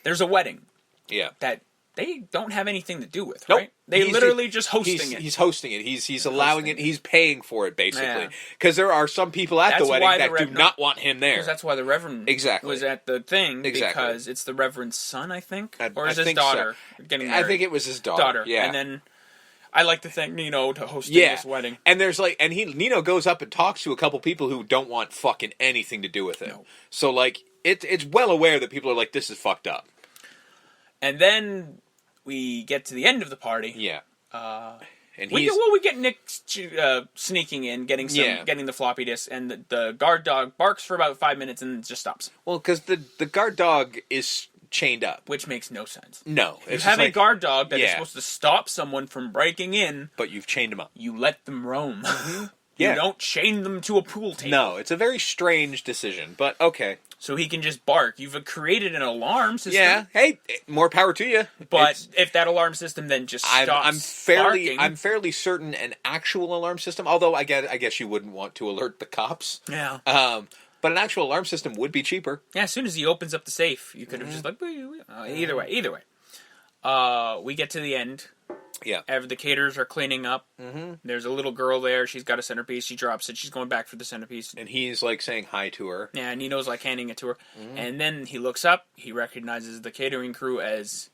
there's a wedding. Yeah. That they don't have anything to do with, Nope. right? They literally just hosting it. He's hosting it. He's allowing it. He's paying for it, basically. Because there are some people at the wedding that do not want him there. Because that's why the Reverend was at the thing. Exactly. Because it's the Reverend's son, I think? Or is I his think daughter getting married? I think it was his daughter. Yeah. And then I like to thank Nino to hosting this wedding. And there's Nino goes up and talks to a couple people who don't want fucking anything to do with it. No. So, like, it's well aware that people are like, this is fucked up. And then we get to the end of the party. Yeah. And we get Nick sneaking in, getting the floppy disk, and the guard dog barks for about 5 minutes and just stops. Well, because the guard dog is chained up. Which makes no sense. No. You have a guard dog that is supposed to stop someone from breaking in. But you've chained him up. You let them roam. Mm-hmm. You don't chain them to a pool table. No, it's a very strange decision, but okay. So he can just bark. You've created an alarm system. Yeah, hey, more power to you. But if that alarm system then just stops barking... I'm fairly certain an actual alarm system, although I guess you wouldn't want to alert the cops. Yeah. But an actual alarm system would be cheaper. Yeah, as soon as he opens up the safe, you could have just like... Either way. We get to the end. Yeah. The caterers are cleaning up. Mm-hmm. There's a little girl there. She's got a centerpiece. She drops it. She's going back for the centerpiece. And he's like saying hi to her. Yeah, and Nino's like handing it to her. Mm-hmm. And then he looks up. He recognizes the catering crew as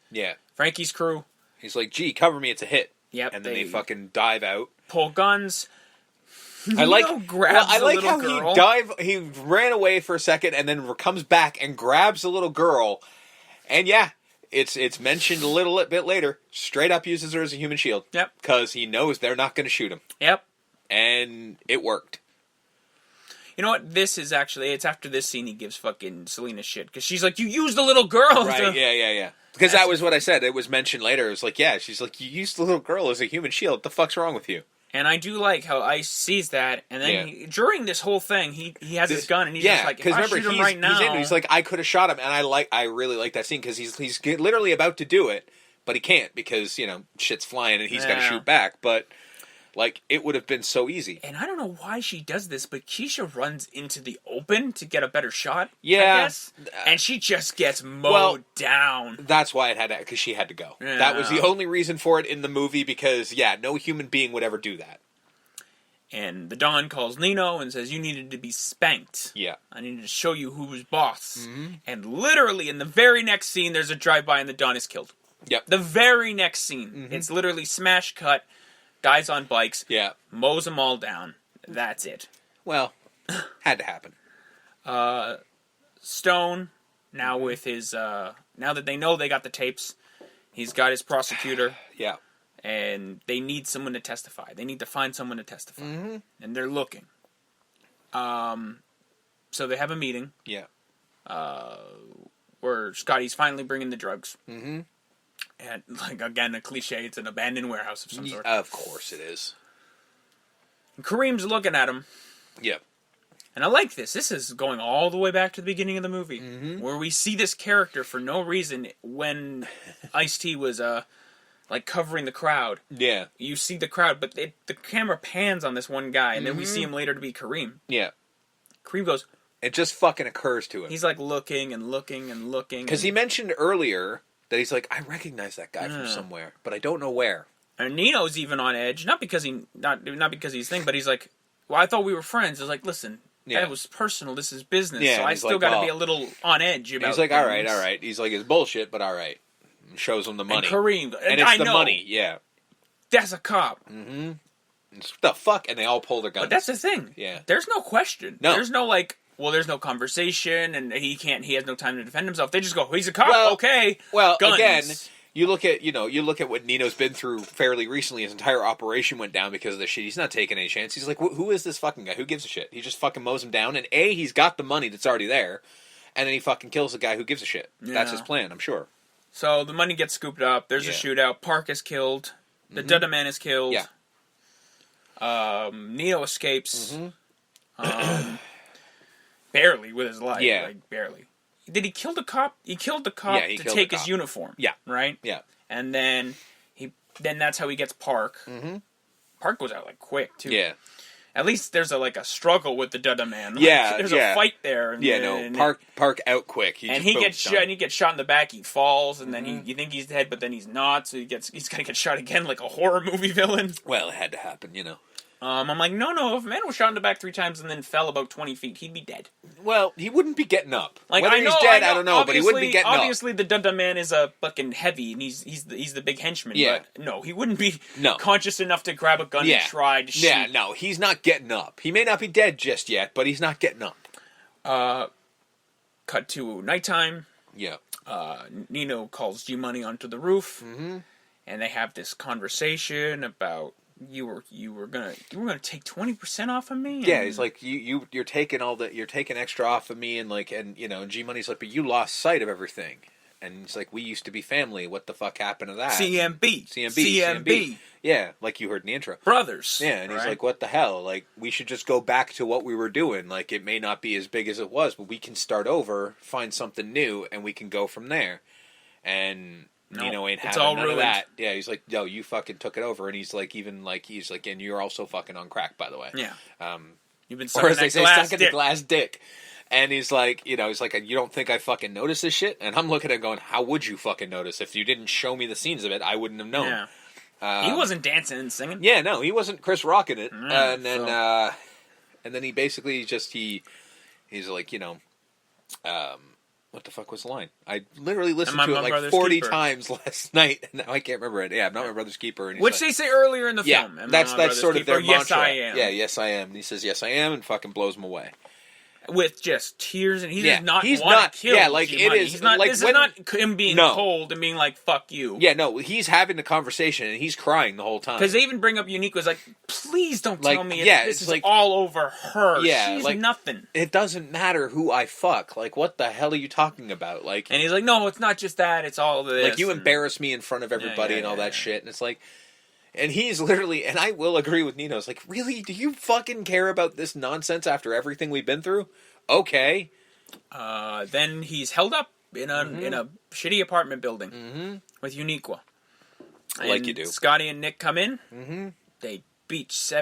Frankie's crew. He's like, gee, cover me. It's a hit. Yep. And then they fucking dive out. Pull guns. I like how girl. he ran away for a second and then comes back and grabs the little girl. And yeah. It's mentioned a little bit later. Straight up uses her as a human shield. Yep. Because he knows they're not going to shoot him. Yep. And it worked. You know what? This is actually... It's after this scene he gives fucking Selena shit. Because she's like, you used the little girl. Right, yeah. Because that was what I said. It was mentioned later. It was like, yeah, she's like, you used the little girl as a human shield. What the fuck's wrong with you? And I do like how Ice sees that, and then during this whole thing, he has his gun, and he's just like, if I shoot him right now... He's like, I could have shot him, and I really like that scene, because he's literally about to do it, but he can't, because, shit's flying, and he's got to shoot back, but... Like, it would have been so easy. And I don't know why she does this, but Keisha runs into the open to get a better shot, I guess. And she just gets mowed down. That's why it had to, because she had to go. Yeah. That was the only reason for it in the movie, because, no human being would ever do that. And the Don calls Nino and says, you needed to be spanked. Yeah. I needed to show you who was boss. Mm-hmm. And literally, in the very next scene, there's a drive-by and the Don is killed. Yep. The very next scene. Mm-hmm. It's literally smash cut. Guys on bikes, mows them all down. That's it. Well, had to happen. Stone, now with his, now that they know they got the tapes, he's got his prosecutor. Yeah. And they need someone to testify. They need to find someone to testify. Mm-hmm. And they're looking. So they have a meeting. Yeah. Where Scotty's finally bringing the drugs. Mm-hmm. And, like, again, a cliche, it's an abandoned warehouse of some sort. Of course it is. And Kareem's looking at him. Yep. And I like this. This is going all the way back to the beginning of the movie. Mm-hmm. Where we see this character for no reason when Ice-T was, covering the crowd. Yeah. You see the crowd, but the camera pans on this one guy, and then we see him later to be Kareem. Yeah. Kareem goes... It just fucking occurs to him. He's, like, looking and looking and looking. Because he mentioned earlier... That he's like, I recognize that guy from somewhere, but I don't know where. And Nino's even on edge, not because he's thing, but he's like, well, I thought we were friends. It's like, listen, that was personal. This is business, so I still got to be a little on edge about. He's like, all right. He's like, it's bullshit, but all right. And shows him the money. And Kareem, and it's the money, That's a cop. Mm-hmm. What the fuck? And they all pull their guns. But that's the thing. Yeah. There's no question. No. There's no there's no conversation, and he has no time to defend himself. They just go, he's a cop, okay. Well, guns. Again, you look at what Nino's been through fairly recently. His entire operation went down because of this shit. He's not taking any chance. He's like, who is this fucking guy? Who gives a shit? He just fucking mows him down, and he's got the money that's already there, and then he fucking kills the guy who gives a shit. Yeah. That's his plan, I'm sure. So the money gets scooped up. There's a shootout. Park is killed. The Dudda man is killed. Yeah. Nino escapes. Mm-hmm. Barely with his life. Yeah. Like, barely. Did he kill the cop? He killed the cop to take his uniform. Yeah. Right? Yeah. And then that's how he gets Park. Mm-hmm. Park goes out, quick, too. Yeah. at least there's a struggle with the Dada man. Yeah, there's a fight there. And, park out quick. He gets shot. And he gets shot in the back. He falls, and then you think he's dead, but then he's not. So he's gonna get shot again, like a horror movie villain. Well, it had to happen, I'm like, no. If a man was shot in the back 3 times and then fell about 20 feet, he'd be dead. Well, he wouldn't be getting up. Like, whether he's dead, I don't know, but he wouldn't be getting up. Obviously, the Dada man is a fucking heavy, and he's the big henchman. Yeah. But no, he wouldn't be conscious enough to grab a gun and try to shoot. Yeah, no, he's not getting up. He may not be dead just yet, but he's not getting up. Cut to nighttime. Yeah. Nino calls G-Money onto the roof, mm-hmm. and they have this conversation about you were gonna take 20% off of me. Yeah, he's like you're taking extra off of me, and G-Money's like, but you lost sight of everything, and he's like, we used to be family. What the fuck happened to that? CMB. Yeah, like you heard in the intro, brothers. Yeah, and he's like, what the hell? Like, we should just go back to what we were doing. Like, it may not be as big as it was, but we can start over, find something new, and we can go from there. And Nino ain't having none of that. Yeah, he's like, yo, you fucking took it over. And he's like, and you're also fucking on crack, by the way. Yeah. You've been sucking the glass dick. And he's like, you don't think I fucking noticed this shit? And I'm looking at him going, how would you fucking notice? If you didn't show me the scenes of it, I wouldn't have known. Yeah. He wasn't dancing and singing. Yeah, no, he wasn't Chris Rock in it. And then he basically he's like, what the fuck was the line? I literally listened to it like 40 times last night, and now I can't remember it. Yeah, I'm not my brother's keeper. And which they say earlier in the film. That's sort of their mantra. Yes, I am. Yeah, yes, I am. And he says, yes, I am, and fucking blows him away. With just tears, and he does not want to kill G-Money. This is not him being cold and being like, fuck you. Yeah, no, he's having the conversation, and he's crying the whole time. Because they even bring up Unique's like, please don't tell me this is all over her. Yeah, she's nothing. It doesn't matter who I fuck. Like, what the hell are you talking about? Like, and he's like, no, it's not just that, it's all this. Like, you embarrass me in front of everybody and all that shit, and it's like... And he's literally, and I will agree with Nino, it's like, really? Do you fucking care about this nonsense after everything we've been through? Okay. Then he's held up in a shitty apartment building with Uniqua. Like you do. Scotty and Nick come in. Mm-hmm.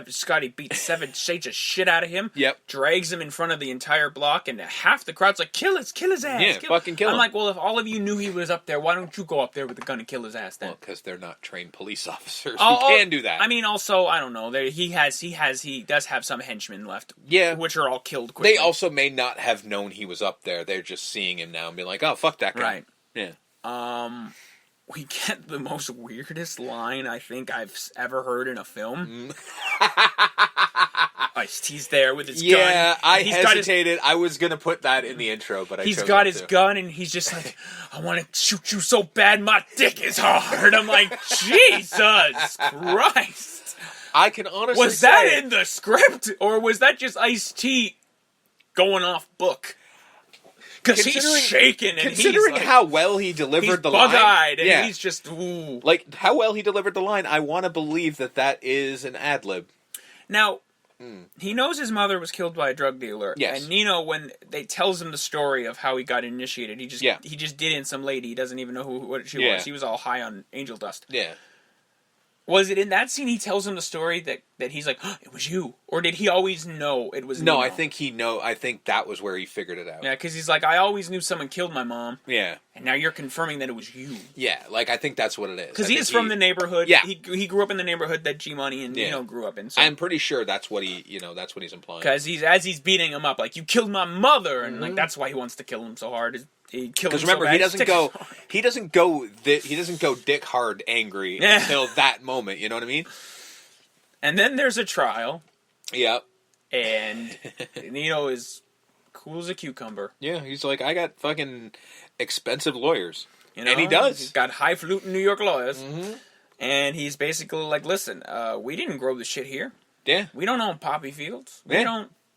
Scotty beats 7 shades of shit out of him. Yep. Drags him in front of the entire block, and half the crowd's like, kill his ass. Yeah, fucking kill him. I'm like, well, if all of you knew he was up there, why don't you go up there with a gun and kill his ass then? Well, because they're not trained police officers who can do that. I mean, also, I don't know. He does have some henchmen left. Yeah. Which are all killed quickly. They also may not have known he was up there. They're just seeing him now and being like, oh, fuck that guy. Right. Yeah. We get the most weirdest line I think I've ever heard in a film. Ice-T's there with his gun. Yeah, I hesitated. I was going to put that in the intro, but he's got his gun, and he's just like, I want to shoot you so bad my dick is hard. I'm like, Jesus Christ. I can honestly say... Was that in the script, or was that just Ice-T going off book? Because he's shaking, and considering how well he delivered the line, he's bug-eyed, and he's just ooh. Like how well he delivered the line. I want to believe that is an ad lib. Now, he knows his mother was killed by a drug dealer. Yes. And Nino, when they tells him the story of how he got initiated, he just did in some lady. He doesn't even know what she was. He was all high on angel dust. Yeah. Was it in that scene he tells him the story that he's like, oh, it was you? Or did he always know it was Nino? No, I think that was where he figured it out. Yeah, because he's like, I always knew someone killed my mom. Yeah. And now you're confirming that it was you. Yeah, like, I think that's what it is. Because he is from the neighborhood. Yeah. He grew up in the neighborhood that G-Money and Nino grew up in. So. I'm pretty sure that's what that's what he's implying. Because as he's beating him up, like, you killed my mother, and like that's why he wants to kill him so hard. Because remember, he doesn't go dick hard angry until that moment. You know what I mean? And then there's a trial. Yep. And Nino is cool as a cucumber. Yeah, he's like, I got fucking expensive lawyers, and he does. He's got highfalutin New York lawyers, and he's basically like, listen, we didn't grow the shit here. Yeah, we don't own poppy fields.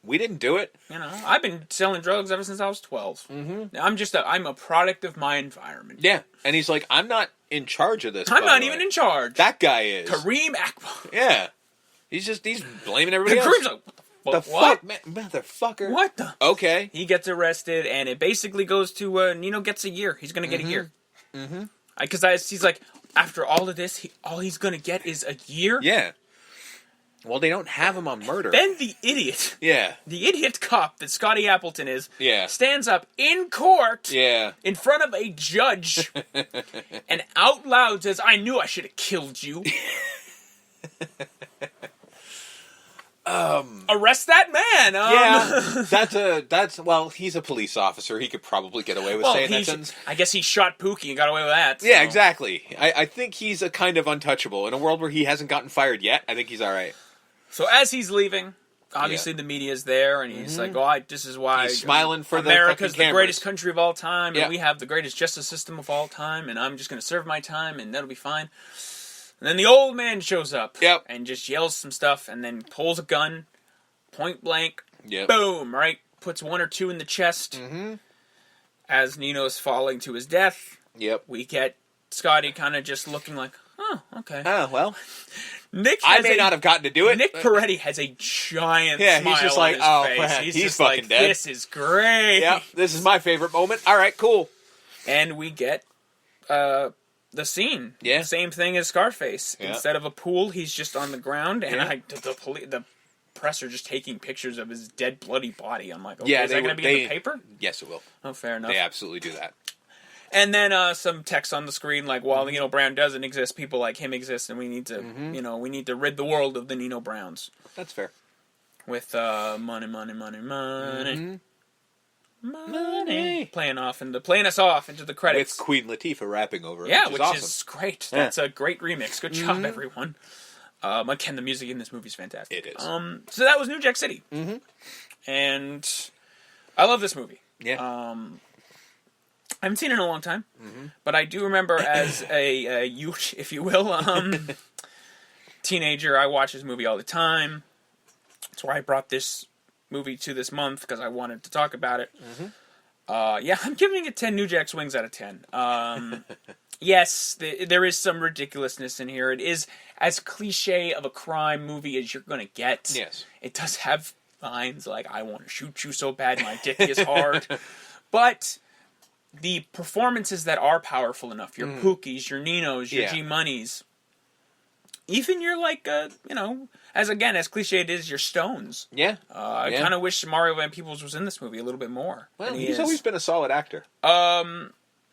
We didn't do it. You know, I've been selling drugs ever since I was 12. Mm-hmm. I'm a product of my environment. Yeah, and he's like, I'm not in charge of this. I'm not even in charge. That guy is. Kareem Akbar. Yeah. He's blaming everybody else. Kareem's like, what the fuck, man, motherfucker? What the? Okay. He gets arrested, and it basically goes to, Nino gets a year. He's going to get a year. Mm-hmm. Because he's like, after all of this, all he's going to get is a year? Yeah. Well, they don't have him on murder. Then the idiot, Yeah. the idiot cop that Scotty Appleton is, Yeah. stands up in court Yeah. in front of a judge and out loud says, "I knew I should have killed you." Arrest that man. Well, he's a police officer. He could probably get away with saying that sentence. I guess he shot Pookie and got away with that. So. Yeah, exactly. I think he's a kind of untouchable. In a world where he hasn't gotten fired yet, I think he's all right. So as he's leaving, obviously the media's there, and he's like, "Oh, this is why he's smiling for America's the greatest country of all time, and Yep. we have the greatest justice system of all time, and I'm just going to serve my time, and that'll be fine." And then the old man shows up, and just yells some stuff, and then pulls a gun, point blank, boom, right, puts one or two in the chest. As Nino's falling to his death, we get Scotty kind of just looking like, "Oh, okay." Oh, well. Nick I may not have gotten to do it. Nick Peretti has a giant smile he's just like, on his face. Man, He's just fucking like, dead. "This is great." Yeah, this is my favorite moment. All right, cool. And we get the scene. Yeah. Same thing as Scarface. Yeah. Instead of a pool, he's just on the ground, and the press are just taking pictures of his dead, bloody body. I'm like, okay, is that going to be in the paper? Yes, it will. Oh, fair enough. They absolutely do that. And then some text on the screen like, while Nino Brown doesn't exist, people like him exist, and we need to, we need to rid the world of the Nino Browns. That's fair. With money, money, money, money. Money. Playing us off into the credits. With Queen Latifah rapping over it. Yeah, which is awesome. great. That's a great remix. Good job, everyone. Again, the music in this movie is fantastic. It is. So that was New Jack City. And I love this movie. Yeah. I haven't seen it in a long time, but I do remember as a youth, if you will, teenager, I watched this movie all the time. That's why I brought this movie to this month, because I wanted to talk about it. I'm giving it 10 New Jack Swings out of 10. Yes, there is some ridiculousness in here. It is as cliche of a crime movie as you're going to get. Yes. It does have lines like, "I want to shoot you so bad, my dick is hard." But the performances that are powerful enough, your Pookies, your Ninos, your G-Moneys, even your, like, as cliche it is, your Stones. Yeah. I kind of wish Mario Van Peebles was in this movie a little bit more. Well, he's always been a solid actor.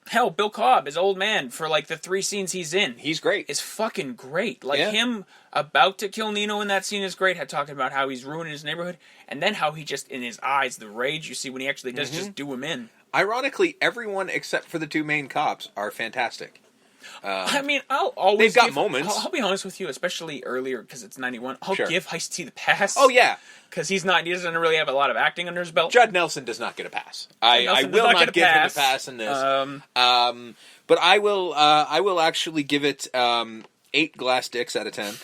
Hell, Bill Cobb, his old man, for like the 3 scenes he's in. He's great. Is fucking great. Like him about to kill Nino in that scene is great. Talking about how he's ruining his neighborhood. And then how he just, in his eyes, the rage you see when he actually does just do him in. Ironically, everyone except for the 2 main cops are fantastic. I mean, I'll always they've got moments. I'll be honest with you, especially earlier, because it's 91. I'll give Ice-T the pass. Oh, yeah. Because he doesn't really have a lot of acting under his belt. Judd Nelson does not get a pass. I will not give him a pass in this. But I will actually give it 8 glass dicks out of 10.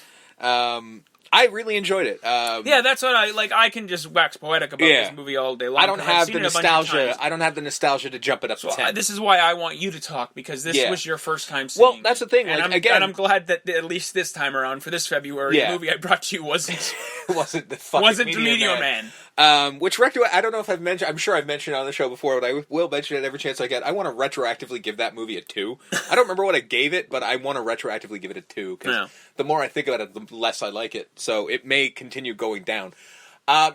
I really enjoyed it. That's what I can just wax poetic about this movie all day long. I don't have the nostalgia. I don't have the nostalgia to jump it up to 10. This is why I want you to talk, because this was your first time seeing. Well, that's the thing. And I'm glad that at least this time around for this February, the movie I brought to you wasn't the Meteor Man. Which I don't know if I've mentioned. I'm sure I've mentioned it on the show before, but I will mention it every chance I get. I want to retroactively give that movie a 2. I don't remember what I gave it, but I want to retroactively give it a 2 because the more I think about it, the less I like it. So it may continue going down.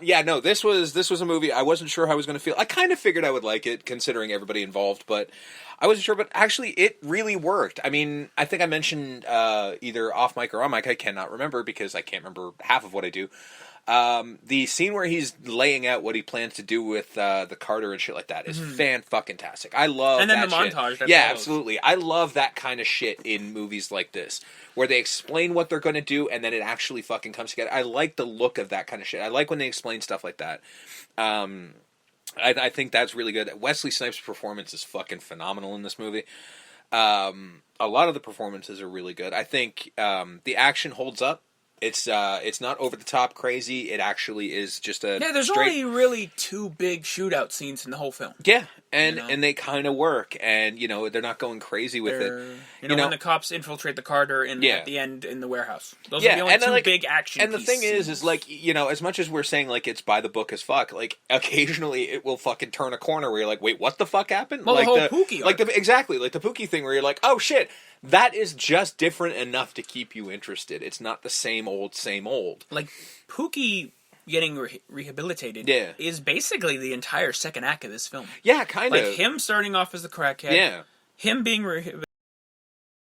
This was a movie I wasn't sure how I was going to feel. I kind of figured I would like it considering everybody involved, but I wasn't sure. But actually, it really worked. I mean, I think I mentioned either off mic or on mic. I cannot remember because I can't remember half of what I do. The scene where he's laying out what he plans to do with the Carter and shit like that is fan-fucking-tastic. I love that and then shit. The montage that yeah, follows. Absolutely. I love that kind of shit in movies like this, where they explain what they're going to do and then it actually fucking comes together. I like the look of that kind of shit. I like when they explain stuff like that. I think that's really good. Wesley Snipes' performance is fucking phenomenal in this movie. A lot of the performances are really good. I think the action holds up. It's not over the top crazy. It actually is just a there's only really 2 big shootout scenes in the whole film. Yeah, and they kind of work, and they're not going crazy with it. When the cops infiltrate the Carter at the end in the warehouse. Those are the only 2 big action. And the thing is like as much as we're saying like it's by the book as fuck, like occasionally it will fucking turn a corner where you're like, wait, what the fuck happened? Well, like the whole Pookie arc. exactly like the Pookie thing where you're like, oh shit. that is just different enough to keep you interested. It's not the same old, same old. Like, Pookie getting rehabilitated is basically the entire second act of this film. Yeah, kind of. Like, him starting off as a crackhead. Yeah. Him being rehabilitated.